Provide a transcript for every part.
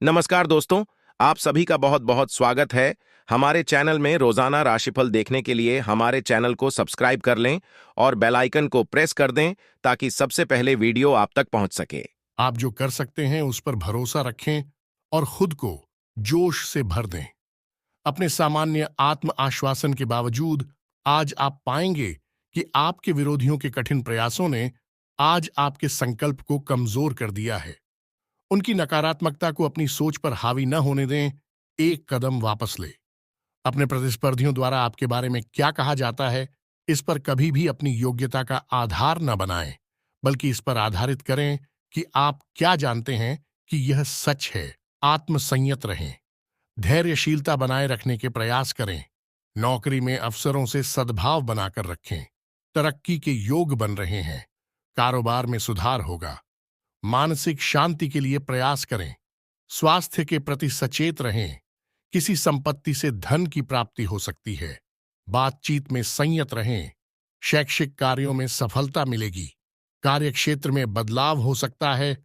नमस्कार दोस्तों। आप सभी का बहुत बहुत स्वागत है। हमारे चैनल में रोजाना राशिफल देखने के लिए हमारे चैनल को सब्सक्राइब कर लें और बेल आइकन को प्रेस कर दें ताकि सबसे पहले वीडियो आप तक पहुंच सके। आप जो कर सकते हैं उस पर भरोसा रखें और खुद को जोश से भर दें। अपने सामान्य आत्म आश्वासन के बावजूद आज आप पाएंगे कि आपके विरोधियों के कठिन प्रयासों ने आज आपके संकल्प को कमजोर कर दिया है। उनकी नकारात्मकता को अपनी सोच पर हावी न होने दें। एक कदम वापस ले। अपने प्रतिस्पर्धियों द्वारा आपके बारे में क्या कहा जाता है, इस पर कभी भी अपनी योग्यता का आधार न बनाएं, बल्कि इस पर आधारित करें कि आप क्या जानते हैं कि यह सच है। आत्मसंयत रहें। धैर्यशीलता बनाए रखने के प्रयास करें। नौकरी में अफसरों से सद्भाव बनाकर रखें। तरक्की के योग बन रहे हैं। कारोबार में सुधार होगा। मानसिक शांति के लिए प्रयास करें। स्वास्थ्य के प्रति सचेत रहें। किसी संपत्ति से धन की प्राप्ति हो सकती है। बातचीत में संयत रहें। शैक्षिक कार्यों में सफलता मिलेगी। कार्यक्षेत्र में बदलाव हो सकता है।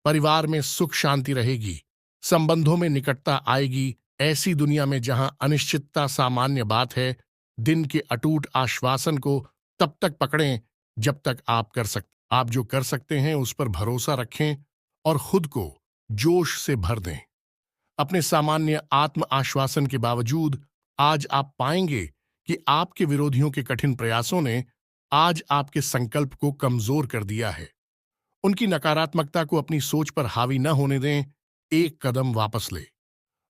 परिवार में सुख शांति रहेगी। संबंधों में निकटता आएगी। ऐसी दुनिया में जहां अनिश्चितता सामान्य बात है, दिन के अटूट आश्वासन को तब तक पकड़ें जब तक आप जो कर सकते हैं उस पर भरोसा रखें और खुद को जोश से भर दें। अपने सामान्य आत्म आश्वासन के बावजूद आज आप पाएंगे कि आपके विरोधियों के कठिन प्रयासों ने आज आपके संकल्प को कमजोर कर दिया है। उनकी नकारात्मकता को अपनी सोच पर हावी न होने दें। एक कदम वापस ले।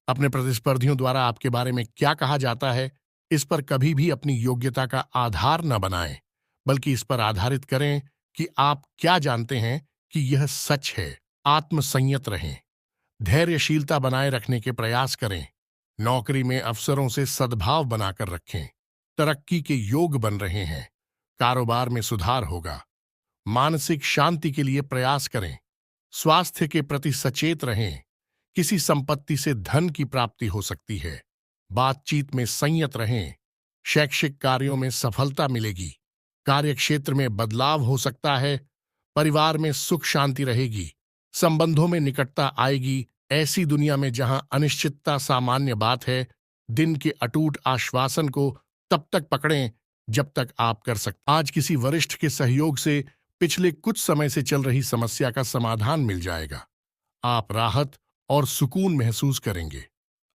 अपने प्रतिस्पर्धियों द्वारा आपके बारे में क्या कहा जाता है, इस पर कभी भी अपनी योग्यता का आधार न बनाएं, बल्कि इस पर आधारित करें कि आप क्या जानते हैं कि यह सच है। आत्मसंयत रहें। धैर्यशीलता बनाए रखने के प्रयास करें। नौकरी में अफसरों से सद्भाव बनाकर रखें। तरक्की के योग बन रहे हैं। कारोबार में सुधार होगा। मानसिक शांति के लिए प्रयास करें। स्वास्थ्य के प्रति सचेत रहें। किसी संपत्ति से धन की प्राप्ति हो सकती है। बातचीत में संयत रहें। शैक्षिक कार्यों में सफलता मिलेगी। कार्यक्षेत्र में बदलाव हो सकता है। परिवार में सुख शांति रहेगी। संबंधों में निकटता आएगी। ऐसी दुनिया में जहां अनिश्चितता सामान्य बात है, दिन के अटूट आश्वासन को तब तक पकड़ें जब तक आप कर सकते। आज किसी वरिष्ठ के सहयोग से पिछले कुछ समय से चल रही समस्या का समाधान मिल जाएगा। आप राहत और सुकून महसूस करेंगे।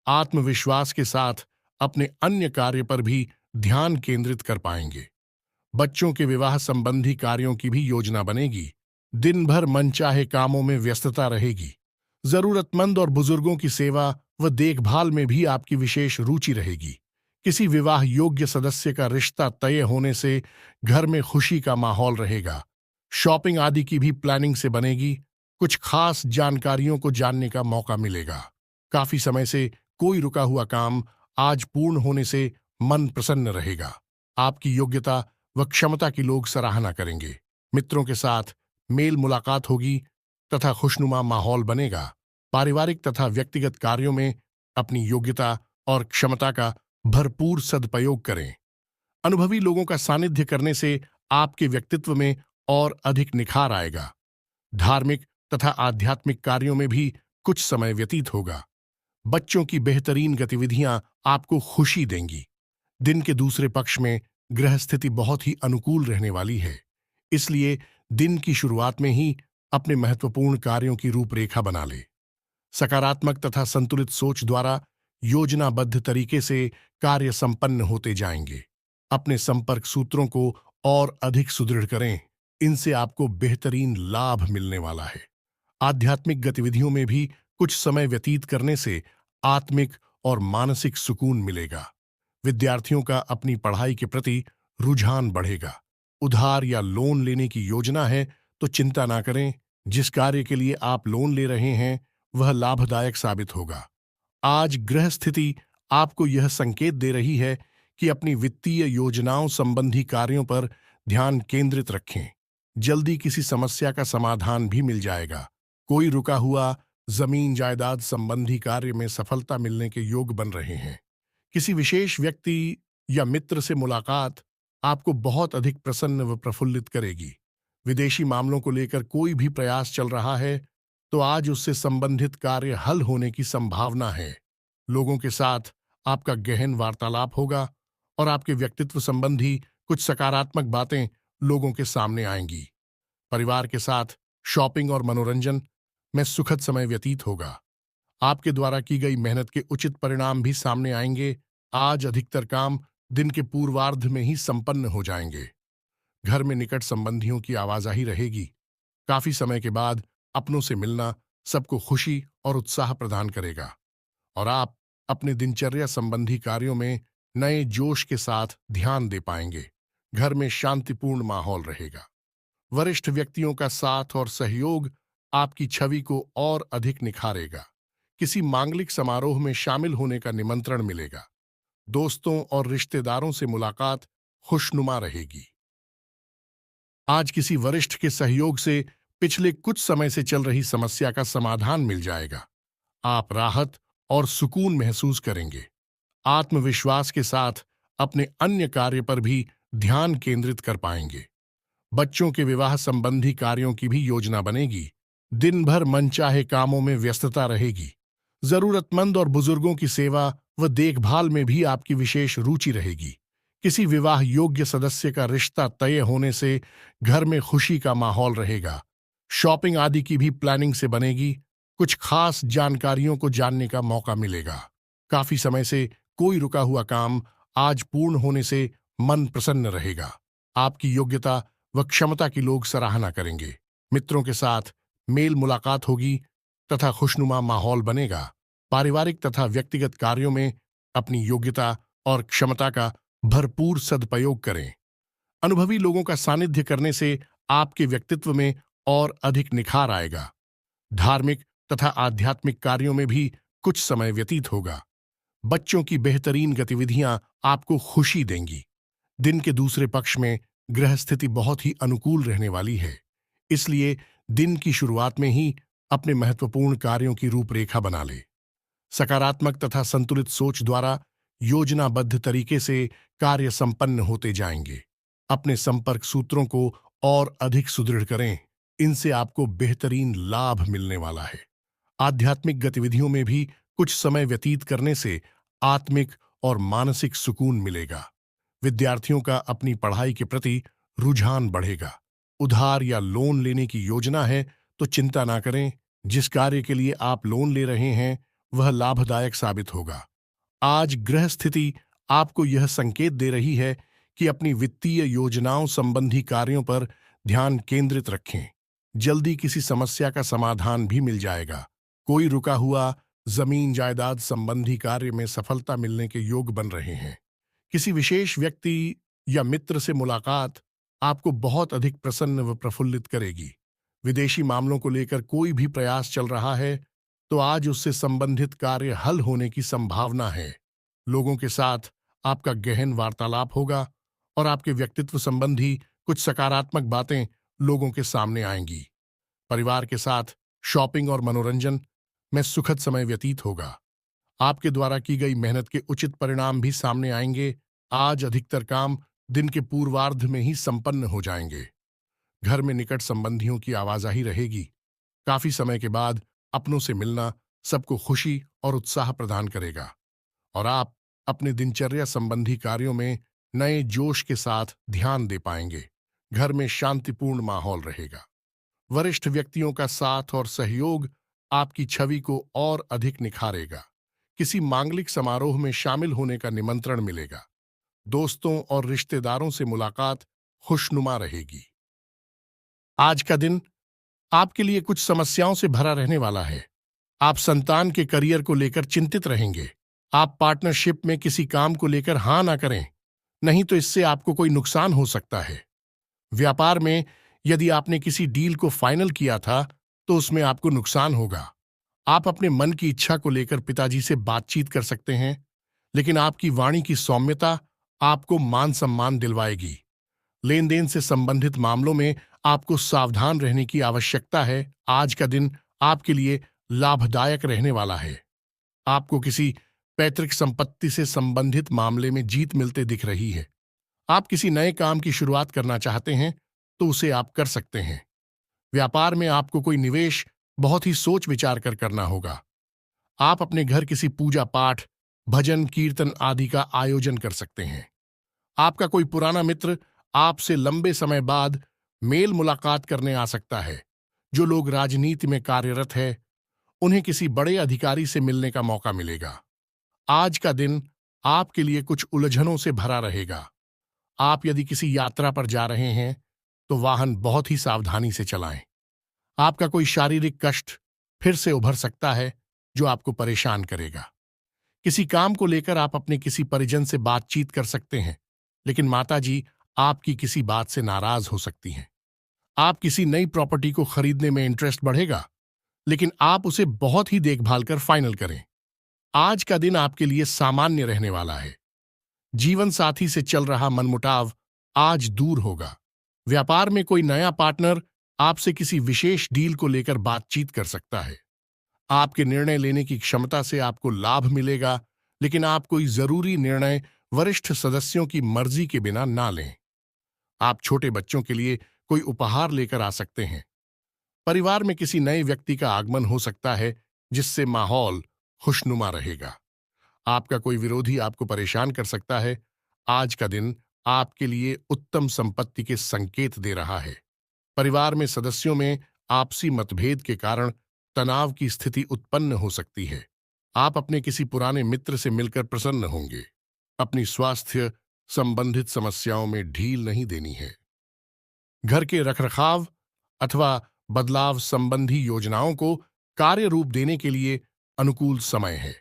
आत्मविश्वास के साथ अपने अन्य कार्य पर भी ध्यान केंद्रित कर पाएंगे। बच्चों के विवाह संबंधी कार्यों की भी योजना बनेगी। दिन भर मनचाहे कामों में व्यस्तता रहेगी। जरूरतमंद और बुजुर्गों की सेवा व देखभाल में भी आपकी विशेष रुचि रहेगी। किसी विवाह योग्य सदस्य का रिश्ता तय होने से घर में खुशी का माहौल रहेगा। शॉपिंग आदि की भी प्लानिंग से बनेगी। कुछ खास जानकारियों को जानने का मौका मिलेगा। काफी समय से कोई रुका हुआ काम आज पूर्ण होने से मन प्रसन्न रहेगा। आपकी योग्यता व क्षमता की लोग सराहना करेंगे। मित्रों के साथ मेल मुलाकात होगी तथा खुशनुमा माहौल बनेगा। पारिवारिक तथा व्यक्तिगत कार्यों में अपनी योग्यता और क्षमता का भरपूर सदुपयोग करें। अनुभवी लोगों का सानिध्य करने से आपके व्यक्तित्व में और अधिक निखार आएगा। धार्मिक तथा आध्यात्मिक कार्यों में भी कुछ समय व्यतीत होगा। बच्चों की बेहतरीन गतिविधियां आपको खुशी देंगी। दिन के दूसरे पक्ष में ग्रह स्थिति बहुत ही अनुकूल रहने वाली है। इसलिए दिन की शुरुआत में ही अपने महत्वपूर्ण कार्यों की रूपरेखा बना ले। सकारात्मक तथा संतुलित सोच द्वारा योजनाबद्ध तरीके से कार्य संपन्न होते जाएंगे। अपने संपर्क सूत्रों को और अधिक सुदृढ़ करें। इनसे आपको बेहतरीन लाभ मिलने वाला है। आध्यात्मिक गतिविधियों में भी कुछ समय व्यतीत करने से आत्मिक और मानसिक सुकून मिलेगा। विद्यार्थियों का अपनी पढ़ाई के प्रति रुझान बढ़ेगा। उधार या लोन लेने की योजना है तो चिंता ना करें। जिस कार्य के लिए आप लोन ले रहे हैं वह लाभदायक साबित होगा। आज ग्रह स्थिति आपको यह संकेत दे रही है कि अपनी वित्तीय योजनाओं संबंधी कार्यों पर ध्यान केंद्रित रखें। जल्दी किसी समस्या का समाधान भी मिल जाएगा। कोई रुका हुआ जमीन जायदाद संबंधी कार्य में सफलता मिलने के योग बन रहे हैं। किसी विशेष व्यक्ति या मित्र से मुलाकात आपको बहुत अधिक प्रसन्न व प्रफुल्लित करेगी। विदेशी मामलों को लेकर कोई भी प्रयास चल रहा है तो आज उससे संबंधित कार्य हल होने की संभावना है। लोगों के साथ आपका गहन वार्तालाप होगा और आपके व्यक्तित्व संबंधी कुछ सकारात्मक बातें लोगों के सामने आएंगी। परिवार के साथ शॉपिंग और मनोरंजन में सुखद समय व्यतीत होगा। आपके द्वारा की गई मेहनत के उचित परिणाम भी सामने आएंगे। आज अधिकतर काम दिन के पूर्वार्ध में ही संपन्न हो जाएंगे। घर में निकट संबंधियों की आवाजाही रहेगी। काफी समय के बाद अपनों से मिलना सबको खुशी और उत्साह प्रदान करेगा और आप अपने दिनचर्या संबंधी कार्यों में नए जोश के साथ ध्यान दे पाएंगे। घर में शांतिपूर्ण माहौल रहेगा। वरिष्ठ व्यक्तियों का साथ और सहयोग आपकी छवि को और अधिक निखारेगा। किसी मांगलिक समारोह में शामिल होने का निमंत्रण मिलेगा। दोस्तों और रिश्तेदारों से मुलाकात खुशनुमा रहेगी। आज किसी वरिष्ठ के सहयोग से पिछले कुछ समय से चल रही समस्या का समाधान मिल जाएगा। आप राहत और सुकून महसूस करेंगे। आत्मविश्वास के साथ अपने अन्य कार्य पर भी ध्यान केंद्रित कर पाएंगे। बच्चों के विवाह संबंधी कार्यों की भी योजना बनेगी। दिन भर मनचाहे कामों में व्यस्तता रहेगी। जरूरतमंद और बुजुर्गों की सेवा व देखभाल में भी आपकी विशेष रुचि रहेगी। किसी विवाह योग्य सदस्य का रिश्ता तय होने से घर में खुशी का माहौल रहेगा। शॉपिंग आदि की भी प्लानिंग से बनेगी। कुछ खास जानकारियों को जानने का मौका मिलेगा। काफी समय से कोई रुका हुआ काम आज पूर्ण होने से मन प्रसन्न रहेगा। आपकी योग्यता व क्षमता की लोग सराहना करेंगे। मित्रों के साथ मेल मुलाकात होगी तथा खुशनुमा माहौल बनेगा। पारिवारिक तथा व्यक्तिगत कार्यों में अपनी योग्यता और क्षमता का भरपूर सदुपयोग करें। अनुभवी लोगों का सानिध्य करने से आपके व्यक्तित्व में और अधिक निखार आएगा। धार्मिक तथा आध्यात्मिक कार्यों में भी कुछ समय व्यतीत होगा। बच्चों की बेहतरीन गतिविधियां आपको खुशी देंगी। दिन के दूसरे पक्ष में ग्रह स्थिति बहुत ही अनुकूल रहने वाली है। इसलिए दिन की शुरुआत में ही अपने महत्वपूर्ण कार्यों की रूपरेखा बना ले। सकारात्मक तथा संतुलित सोच द्वारा योजनाबद्ध तरीके से कार्य संपन्न होते जाएंगे। अपने संपर्क सूत्रों को और अधिक सुदृढ़ करें। इनसे आपको बेहतरीन लाभ मिलने वाला है। आध्यात्मिक गतिविधियों में भी कुछ समय व्यतीत करने से आत्मिक और मानसिक सुकून मिलेगा। विद्यार्थियों का अपनी पढ़ाई के प्रति रुझान बढ़ेगा। उधार या लोन लेने की योजना है तो चिंता ना करें। जिस कार्य के लिए आप लोन ले रहे हैं वह लाभदायक साबित होगा। आज ग्रह स्थिति आपको यह संकेत दे रही है कि अपनी वित्तीय योजनाओं संबंधी कार्यों पर ध्यान केंद्रित रखें। जल्दी किसी समस्या का समाधान भी मिल जाएगा। कोई रुका हुआ जमीन जायदाद संबंधी कार्य में सफलता मिलने के योग बन रहे हैं। किसी विशेष व्यक्ति या मित्र से मुलाकात आपको बहुत अधिक प्रसन्न व प्रफुल्लित करेगी। विदेशी मामलों को लेकर कोई भी प्रयास चल रहा है तो आज उससे संबंधित कार्य हल होने की संभावना है। लोगों के साथ आपका गहन वार्तालाप होगा और आपके व्यक्तित्व संबंधी कुछ सकारात्मक बातें लोगों के सामने आएंगी। परिवार के साथ शॉपिंग और मनोरंजन में सुखद समय व्यतीत होगा। आपके द्वारा की गई मेहनत के उचित परिणाम भी सामने आएंगे। आज अधिकतर काम दिन के पूर्वार्ध में ही संपन्न हो जाएंगे। घर में निकट संबंधियों की आवाजाही रहेगी। काफी समय के बाद अपनों से मिलना सबको खुशी और उत्साह प्रदान करेगा और आप अपने दिनचर्या संबंधी कार्यों में नए जोश के साथ ध्यान दे पाएंगे। घर में शांतिपूर्ण माहौल रहेगा। वरिष्ठ व्यक्तियों का साथ और सहयोग आपकी छवि को और अधिक निखारेगा। किसी मांगलिक समारोह में शामिल होने का निमंत्रण मिलेगा। दोस्तों और रिश्तेदारों से मुलाकात खुशनुमा रहेगी। आज का दिन आपके लिए कुछ समस्याओं से भरा रहने वाला है। आप संतान के करियर को लेकर चिंतित रहेंगे। आप पार्टनरशिप में किसी काम को लेकर हाँ ना करें, नहीं तो इससे आपको कोई नुकसान हो सकता है। व्यापार में यदि आपने किसी डील को फाइनल किया था तो उसमें आपको नुकसान होगा। आप अपने मन की इच्छा को लेकर पिताजी से बातचीत कर सकते हैं, लेकिन आपकी वाणी की सौम्यता आपको मान सम्मान दिलवाएगी। लेन देन से संबंधित मामलों में आपको सावधान रहने की आवश्यकता है। आज का दिन आपके लिए लाभदायक रहने वाला है। आपको किसी पैतृक संपत्ति से संबंधित मामले में जीत मिलते दिख रही है। आप किसी नए काम की शुरुआत करना चाहते हैं तो उसे आप कर सकते हैं। व्यापार में आपको कोई निवेश बहुत ही सोच विचार कर करना होगा। आप अपने घर किसी पूजा पाठ, भजन कीर्तन आदि का आयोजन कर सकते हैं। आपका कोई पुराना मित्र आपसे लंबे समय बाद मेल मुलाकात करने आ सकता है। जो लोग राजनीति में कार्यरत है, उन्हें किसी बड़े अधिकारी से मिलने का मौका मिलेगा। आज का दिन आपके लिए कुछ उलझनों से भरा रहेगा। आप यदि किसी यात्रा पर जा रहे हैं तो वाहन बहुत ही सावधानी से चलाएं। आपका कोई शारीरिक कष्ट फिर से उभर सकता है जो आपको परेशान करेगा। किसी काम को लेकर आप अपने किसी परिजन से बातचीत कर सकते हैं, लेकिन माताजी आपकी किसी बात से नाराज हो सकती हैं। आप किसी नई प्रॉपर्टी को खरीदने में इंटरेस्ट बढ़ेगा, लेकिन आप उसे बहुत ही देखभाल कर फाइनल करें। आज का दिन आपके लिए सामान्य रहने वाला है। जीवन साथी से चल रहा मनमुटाव आज दूर होगा। व्यापार में कोई नया पार्टनर आपसे किसी विशेष डील को लेकर बातचीत कर सकता है। आपके निर्णय लेने की क्षमता से आपको लाभ मिलेगा, लेकिन आप कोई जरूरी निर्णय वरिष्ठ सदस्यों की मर्जी के बिना ना लें। आप छोटे बच्चों के लिए कोई उपहार लेकर आ सकते हैं। परिवार में किसी नए व्यक्ति का आगमन हो सकता है, जिससे माहौल खुशनुमा रहेगा। आपका कोई विरोधी आपको परेशान कर सकता है। आज का दिन आपके लिए उत्तम संपत्ति के संकेत दे रहा है। परिवार में सदस्यों में आपसी मतभेद के कारण तनाव की स्थिति उत्पन्न हो सकती है। आप अपने किसी पुराने मित्र से मिलकर प्रसन्न होंगे। अपनी स्वास्थ्य संबंधित समस्याओं में ढील नहीं देनी है। घर के रखरखाव अथवा बदलाव संबंधी योजनाओं को कार्य रूप देने के लिए अनुकूल समय है।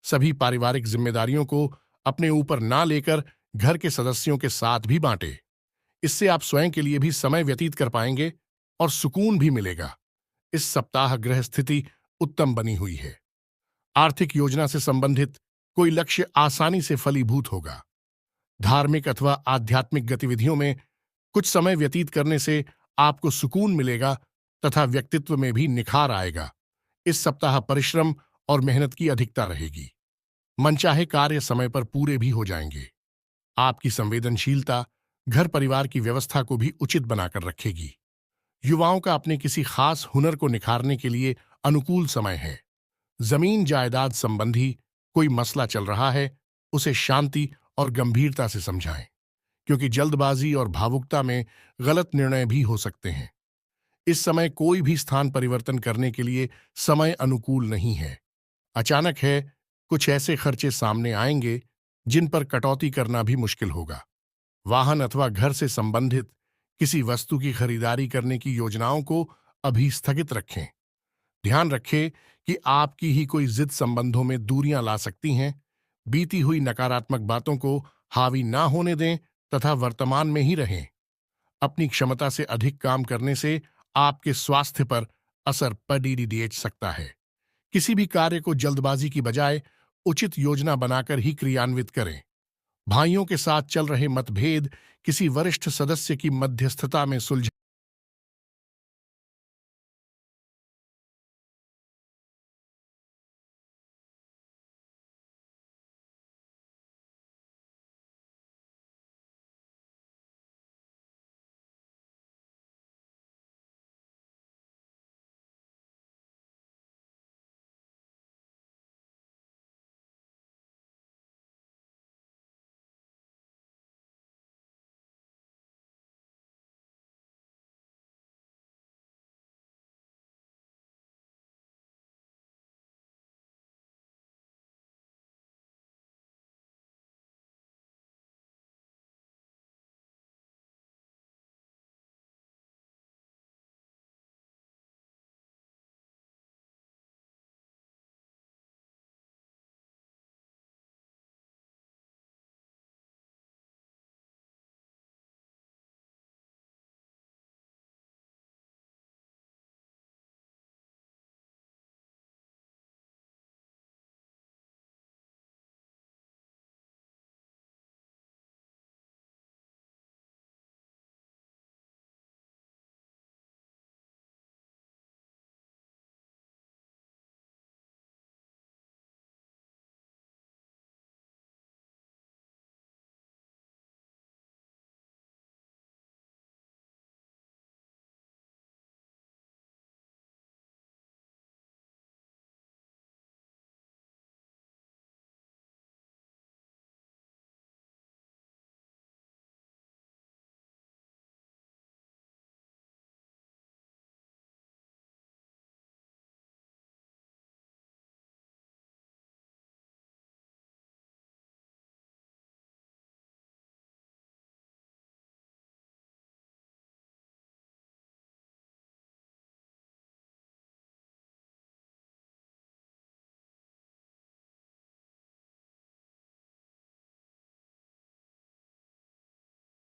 सभी पारिवारिक जिम्मेदारियों को अपने ऊपर ना लेकर घर के सदस्यों के साथ भी बांटें। इससे आप स्वयं के लिए भी समय व्यतीत कर पाएंगे और सुकून भी मिलेगा। इस सप्ताह ग्रह स्थिति उत्तम बनी हुई है। आर्थिक योजना से संबंधित कोई लक्ष्य आसानी से फलीभूत होगा। धार्मिक अथवा आध्यात्मिक गतिविधियों में कुछ समय व्यतीत करने से आपको सुकून मिलेगा तथा व्यक्तित्व में भी निखार आएगा। इस सप्ताह परिश्रम और मेहनत की अधिकता रहेगी। मनचाहे कार्य समय पर पूरे भी हो जाएंगे। आपकी संवेदनशीलता घर परिवार की व्यवस्था को भी उचित बनाकर रखेगी। युवाओं का अपने किसी खास हुनर को निखारने के लिए अनुकूल समय है। जमीन जायदाद संबंधी कोई मसला चल रहा है, उसे शांति और गंभीरता से समझाएं, क्योंकि जल्दबाजी और भावुकता में गलत निर्णय भी हो सकते हैं। इस समय कोई भी स्थान परिवर्तन करने के लिए समय अनुकूल नहीं है। अचानक है कुछ ऐसे खर्चे सामने आएंगे जिन पर कटौती करना भी मुश्किल होगा। वाहन अथवा घर से संबंधित किसी वस्तु की खरीदारी करने की योजनाओं को अभी स्थगित रखें। ध्यान रखें कि आपकी ही कोई जिद संबंधों में दूरियां ला सकती हैं। बीती हुई नकारात्मक बातों को हावी ना होने दें तथा वर्तमान में ही रहें। अपनी क्षमता से अधिक काम करने से आपके स्वास्थ्य पर असर पड़ सकता है। किसी भी कार्य को जल्दबाजी की बजाय उचित योजना बनाकर ही क्रियान्वित करें। भाइयों के साथ चल रहे मतभेद किसी वरिष्ठ सदस्य की मध्यस्थता में सुलझ